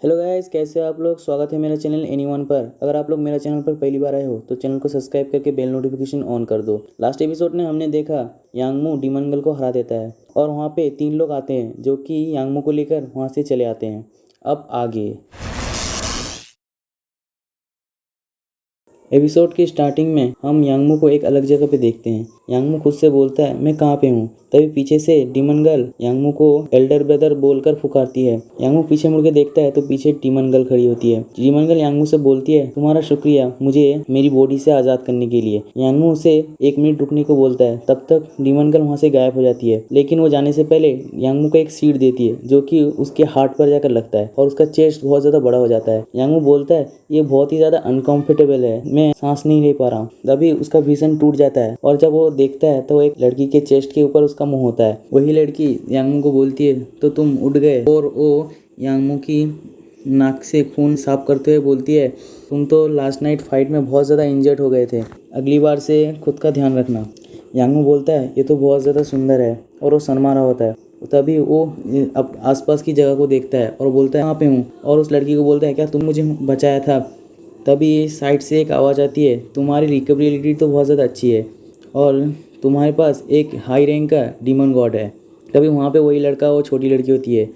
Hello guys, कैसे हो आप लोग। स्वागत है मेरे चैनल एनीवन पर। अगर आप लोग मेरे चैनल पर पहली बार आए हो तो चैनल को सब्सक्राइब करके बेल नोटिफिकेशन ऑन कर दो। लास्ट एपिसोड में हमने देखा यांगमू डीमनगल को हरा देता है और वहाँ पे 3 लोग आते हैं जो कि यांगमू को लेकर वहाँ से चले आते हैं। अब आगे एपिसोड की स्टार्टिंग में हम यांगमू को एक अलग जगह पे देखते हैं। यांगमू खुद से बोलता है मैं कहाँ पे हूँ। तभी पीछे से डीमन गर्ल यांगमू को एल्डर ब्रदर बोलकर पुकारती है। यांगमू पीछे मुड़ के देखता है तो पीछे डीमन गर्ल खड़ी होती है। डीमन गर्ल यांगमू से बोलती है तुम्हारा शुक्रिया मुझे मेरी बॉडी से आज़ाद करने के लिए। यांगमू उसे 1 मिनट रुकने को बोलता है। तब तक डीमन गर्ल वहाँ से गायब हो जाती है, लेकिन वो जाने से पहले यांगमू को एक सीट देती है जो कि उसके हार्ट पर जाकर लगता है और उसका चेस्ट बहुत ज़्यादा बड़ा हो जाता है। यांगमू बोलता है ये बहुत ही ज़्यादा अनकंफर्टेबल है, मैं सांस नहीं ले पा रहा हूँ। तभी उसका विजन टूट जाता है और जब वो देखता है तो एक लड़की के चेस्ट के ऊपर उसका मुंह होता है। वही लड़की यांगमू को बोलती है तो तुम उठ गए, और वो यांगमू की नाक से खून साफ करते हुए बोलती है तुम तो लास्ट नाइट फाइट में बहुत ज़्यादा इंजर्ड हो गए थे, अगली बार से खुद का ध्यान रखना। यांगमू बोलता है ये तो बहुत ज़्यादा सुंदर है और वो शर्मा रहा होता है। तभी वो अब आसपास की जगह को देखता है और बोलता है कहाँ पे हूँ, और उस लड़की को बोलता है क्या तुम मुझे बचाया था। तभी साइड से एक आवाज़ आती है तुम्हारी रिकवरीबिलिटी तो बहुत ज़्यादा अच्छी है और तुम्हारे पास एक हाई रैंक का डीमन गॉड है। तभी वहाँ पे वही लड़का, वो छोटी लड़की होती है,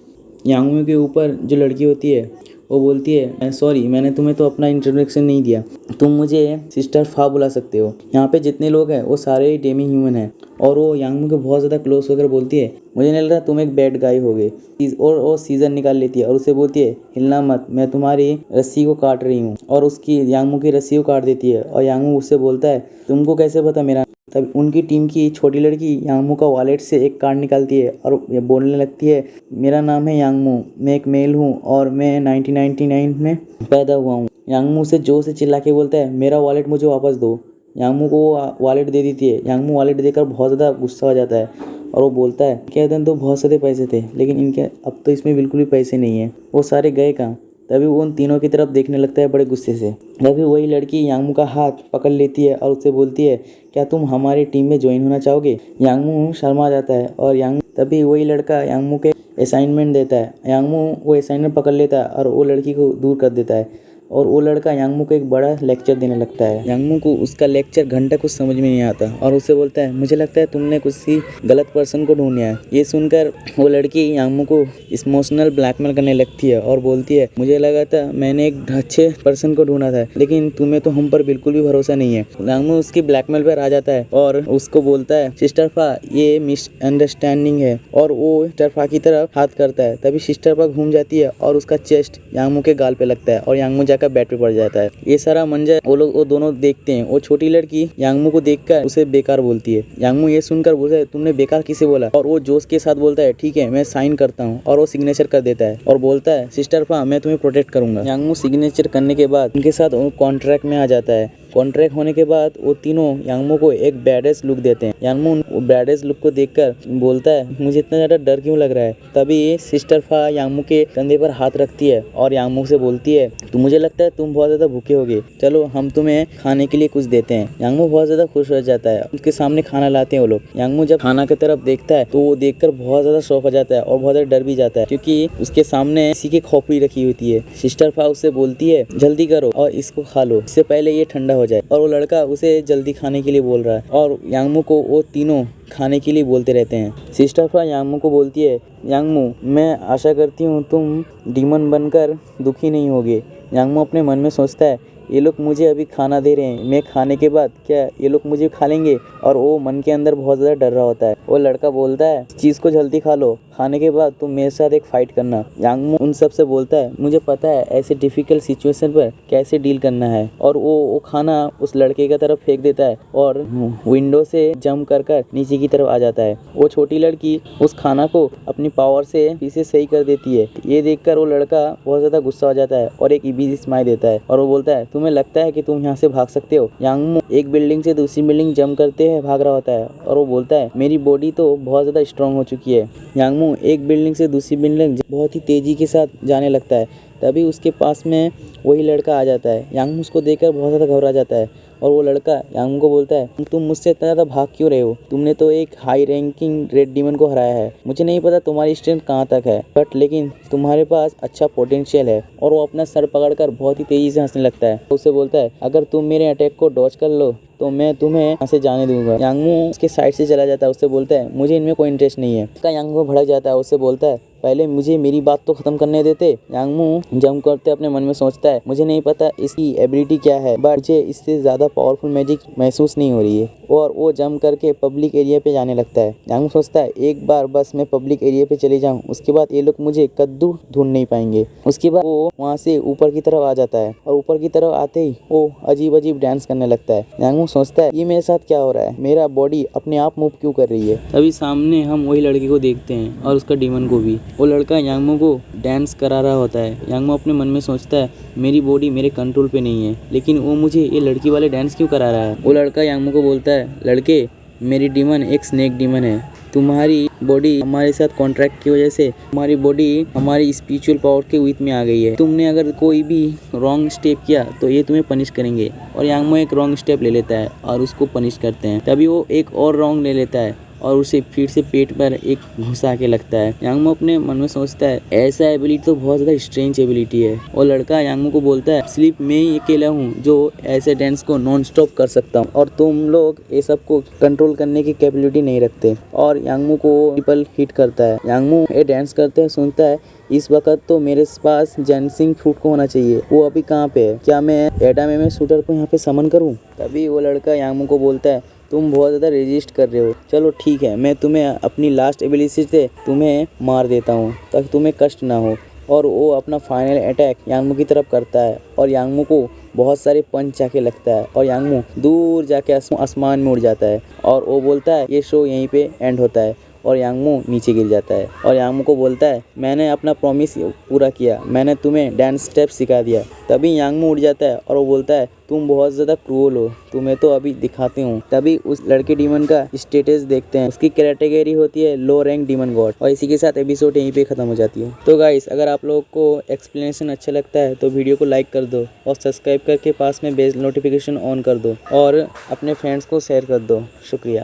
यांगमू के ऊपर जो लड़की होती है वो बोलती है सॉरी मैंने तुम्हें तो अपना इंट्रोडक्शन नहीं दिया, तुम मुझे सिस्टर फा बुला सकते हो। यहाँ पे जितने लोग हैं वो सारे ही डेमी ह्यूमन हैं। और वो यांगमू के बहुत ज़्यादा क्लोज होकर बोलती है मुझे नहीं लग रहा तुम एक बैड गाय होगे। और वो सीज़न निकाल लेती है और उसे बोलती है हिलना मत, मैं तुम्हारी रस्सी को काट रही हूँ, और उसकी यांगमू की रस्सी को काट देती है। और यांगमू उससे बोलता है तुमको कैसे पता मेरा। तब उनकी टीम की छोटी लड़की यांगमू का वॉलेट से एक कार्ड निकालती है और ये बोलने लगती है मेरा नाम है यांगमू, मैं एक मेल हूँ और मैं 1999 में पैदा हुआ हूँ। यांगमू उसे जोर से चिल्ला के बोलता है मेरा वॉलेट मुझे वापस दो। यांगमू को वॉलेट दे देती है। यांगमू वॉलेट देकर बहुत ज़्यादा गुस्सा हो जाता है और वो बोलता है क्या दिन तो बहुत सारे पैसे थे, लेकिन इनके अब तो इसमें बिल्कुल भी पैसे नहीं है, वो सारे गए कहाँ। तभी वो उन तीनों की तरफ देखने लगता है बड़े गुस्से से। तभी वही लड़की यांगमू का हाथ पकड़ लेती है और उससे बोलती है क्या तुम हमारी टीम में ज्वाइन होना चाहोगे। यांगमू शर्मा जाता है और तभी वही लड़का यांगमू के असाइनमेंट देता है। यांगमू वो असाइनमेंट पकड़ लेता है और वो लड़की को दूर कर देता है और वो लड़का यांगमू को एक बड़ा लेक्चर देने लगता है। यांगमू को उसका लेक्चर घंटा कुछ समझ में नहीं आता और उससे बोलता है मुझे लगता है तुमने किसी गलत पर्सन को ढूंढा है। ये सुनकर वो लड़की यांगमू को इमोशनल ब्लैकमेल करने लगती है और बोलती है मुझे लगा था मैंने एक अच्छे पर्सन को ढूंढा था, लेकिन तुम्हें तो हम पर बिल्कुल भी भरोसा नहीं है। यांगमू उसकी ब्लैकमेल पर आ जाता है और उसको बोलता है सिस्टर फा ये मिसअंडरस्टैंडिंग है, और वो सिस्टर फा की तरफ हाथ करता है। तभी सिस्टर फा घूम जाती है और उसका चेस्ट यांगमू के गाल पे लगता है और यांगमू का बेड पे पड़ जाता है। ये सारा मंजर वो दोनों देखते हैं। वो छोटी लड़की यांगमू को देखकर उसे बेकार बोलती है। यांगमू ये सुनकर बोलता है तुमने बेकार किसे बोला, और वो जोश के साथ बोलता है ठीक है मैं साइन करता हूँ, और वो सिग्नेचर कर देता है और बोलता है सिस्टर फा मैं तुम्हें प्रोटेक्ट करूंगा। यांगमू सिग्नेचर करने के बाद उनके साथ कॉन्ट्रैक्ट में आ जाता है। कॉन्ट्रैक्ट होने के बाद वो तीनों यांगमू को एक बैडेस लुक देते हैं। यांगमू बैडेस लुक को देखकर बोलता है मुझे इतना ज़्यादा डर क्यों लग रहा है। तभी सिस्टर फा यांगमू के कंधे पर हाथ रखती है और यांगमू से बोलती है तो मुझे लगता है तुम बहुत ज़्यादा भूखे होगे, चलो हम तुम्हें खाने के लिए कुछ देते हैं। यांगमू बहुत ज़्यादा खुश हो जाता है। उसके सामने खाना लाते हैं वो लोग। यांगमू जब खाना की तरफ देखता है तो वो देखकर बहुत ज़्यादा शॉक हो जाता है और बहुत ज़्यादा डर भी जाता है, क्योंकि उसके सामने किसी की खोपड़ी रखी होती है। सिस्टर फा उससे बोलती है जल्दी करो और इसको खा लो, इससे पहले ये ठंडा हो जाए। और वो लड़का उसे जल्दी खाने के लिए बोल रहा है और यांगमू को वो तीनों खाने के लिए बोलते रहते हैं। सिस्टर फा यांगमू को बोलती है यांगमू मैं आशा करती हूँ तुम डीमन बनकर दुखी नहीं होगे। यांगमू अपने मन में सोचता है ये लोग मुझे अभी खाना दे रहे हैं, मैं खाने के बाद क्या ये लोग मुझे खा लेंगे, और वो मन के अंदर बहुत ज़्यादा डर रहा होता है। वो लड़का बोलता है इस चीज़ को जल्दी खा लो, खाने के बाद तुम मेरे साथ एक फ़ाइट करना। यांगमू उन सब से बोलता है मुझे पता है ऐसे डिफ़िकल्ट सिचुएशन पर कैसे डील करना है, और वो खाना उस लड़के की तरफ फेंक देता है और विंडो से जंप कर नीचे की तरफ आ जाता है। वो छोटी लड़की उस खाना को अपनी पावर से पीछे सही कर देती है। ये देखकर वो लड़का बहुत ज़्यादा गुस्सा हो जाता है और एक इबी स्माइल देता है और वो बोलता है तुम्हें लगता है कि तुम यहाँ से भाग सकते हो। यांगमू एक बिल्डिंग से दूसरी बिल्डिंग जंप करते हुए भाग रहा होता है और वो बोलता है मेरी बॉडी तो बहुत ज़्यादा स्ट्रांग हो चुकी है। यांगमू एक बिल्डिंग से दूसरी बिल्डिंग बहुत ही तेज़ी के साथ जाने लगता है। तभी उसके पास में वही लड़का आ जाता है। यांगमू उसको देखकर बहुत ज़्यादा घबरा जाता है और वो लड़का यांगमू को बोलता है तुम मुझसे इतना ज़्यादा भाग क्यों रहे हो, तुमने तो एक हाई रैंकिंग रेड डीमन को हराया है। मुझे नहीं पता तुम्हारी स्ट्रेंथ कहाँ तक है, बट लेकिन तुम्हारे पास अच्छा पोटेंशियल है। और वो अपना सर पकड़कर बहुत ही तेजी से हंसने लगता है। उससे बोलता है अगर तुम मेरे अटैक को डॉज कर लो तो मैं तुम्हें यहाँ से जाने दूंगा। यांगमू उसके साइड से चला जाता है। उससे बोलता है मुझे इनमें कोई इंटरेस्ट नहीं है। उसका यांगमू भड़क जाता है। उससे बोलता है पहले मुझे मेरी बात तो खत्म करने देते। यांगमू जंप करते अपने मन में सोचता है मुझे नहीं पता इसकी एबिलिटी क्या है, बट मुझे इससे ज़्यादा पावरफुल मैजिक महसूस नहीं हो रही है। और वो जंप करके पब्लिक एरिया पे जाने लगता है। यांगमू सोचता है एक बार बस मैं पब्लिक एरिया पे चले जाऊँ, उसके बाद ये लोग मुझे कद्दू ढूंढ नहीं पाएंगे। उसके बाद वो वहाँ से ऊपर की तरफ आ जाता है और ऊपर की तरफ आते ही वो अजीब अजीब डांस करने लगता है। यांगमू सोचता है ये मेरे साथ क्या हो रहा है, मेरा बॉडी अपने आप मूव क्यों कर रही है। तभी सामने हम वही लड़के को देखते हैं और उसका डीमन को भी। वो लड़का यांगमू को डांस करा रहा होता है। यांगमू अपने मन में सोचता है मेरी बॉडी मेरे कंट्रोल पे नहीं है, लेकिन वो मुझे ये लड़की वाले डांस क्यों करा रहा है। वो लड़का यांगमू को बोलता है लड़के मेरी डीमन एक स्नेक डीमन है, तुम्हारी बॉडी हमारे साथ कॉन्ट्रैक्ट की वजह से तुम्हारी बॉडी हमारी स्पिरिचुअल पावर के विथ में आ गई है। तुमने अगर कोई भी रॉन्ग स्टेप किया तो ये तुम्हें पनिश करेंगे। और यांगमू एक रॉन्ग स्टेप ले लेता है और उसको पनिश करते हैं। तभी वो एक और रॉन्ग ले लेता है और उसे फिर से पेट पर एक घुसा के लगता है। यांगमू अपने मन में सोचता है ऐसा एबिलिटी तो बहुत ज़्यादा स्ट्रेंज एबिलिटी है। और लड़का यांगमू को बोलता है सिर्फ मैं ही अकेला हूँ जो ऐसे डांस को नॉन स्टॉप कर सकता हूँ और तुम लोग ये सब को कंट्रोल करने की कैपेबिलिटी नहीं रखते। और यांगमू को ट्रिपल हिट करता है। यांगमू ये डांस करते हैं सुनता है इस वक्त तो मेरे पास जैनसिंग फ्रूट को होना चाहिए, वो अभी कहाँ पे है, क्या मैं एडामे में शूटर को यहाँ पे समन करूँ। तभी वो लड़का यांगमू को बोलता है तुम बहुत ज़्यादा रेजिस्ट कर रहे हो, चलो ठीक है मैं तुम्हें अपनी लास्ट एबिलिटी से तुम्हें मार देता हूँ ताकि तुम्हें कष्ट ना हो। और वो अपना फाइनल अटैक यांगमू की तरफ करता है और यांगमू को बहुत सारे पंच जाके लगता है और यांगमू दूर जाके आसमान में उड़ जाता है। और वो बोलता है ये शो यहीं पे एंड होता है और यांगमू नीचे गिर जाता है। और यांगमू को बोलता है मैंने अपना प्रॉमिस पूरा किया, मैंने तुम्हें डांस स्टेप सिखा दिया। तभी यांगमू उड़ जाता है और वो बोलता है तुम बहुत ज़्यादा क्रूअल हो, तुम्हें तो अभी दिखाती हूँ। तभी उस लड़के डीमन का स्टेटस देखते हैं, उसकी कैटेगरी होती है लो रैंक डीमन गॉड। और इसी के साथ एपिसोड यहीं पे ख़त्म हो जाती है। तो गाइस अगर आप लोगों को एक्सप्लेनेशन अच्छा लगता है तो वीडियो को लाइक कर दो और सब्सक्राइब करके पास में बेल नोटिफिकेशन ऑन कर दो और अपने फ्रेंड्स को शेयर कर दो। शुक्रिया।